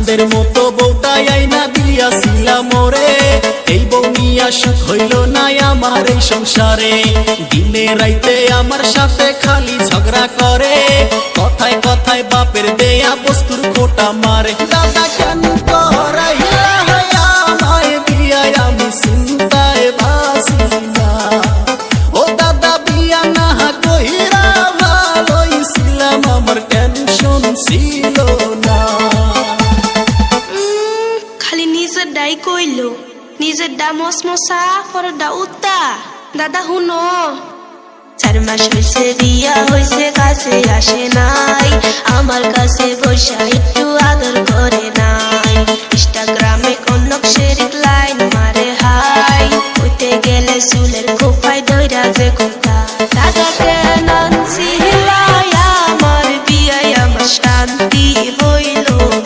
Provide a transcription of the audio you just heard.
চাঁদের মতো বউটাই আইনা দিয়াছিলাম মোরে, এই বউ নিয়া সুখ হইল না আমার এই সংসারে। দিনে রাইতে আমার সাথে খালি ঝগড়া করে, কথায় কথায় বাপের দেয়া বস্তুর খোটা মারে। দাদা কেন করাইলা আমায় বিয়া, আমি চিন্তায় বাঁচি না। ও দাদা বিয়া না কইরা ভালোই ছিলাম, আমার টেনশন ছিল না। খালি নিজের ডাই কইল, নিজের ডা মশমশা পরের ডা উত্তা। দাদা হুনো, 4 মাস হইছে বিয়া হইছে, কাছে আসে নাই আমার কাছে বৈশা একটু আদর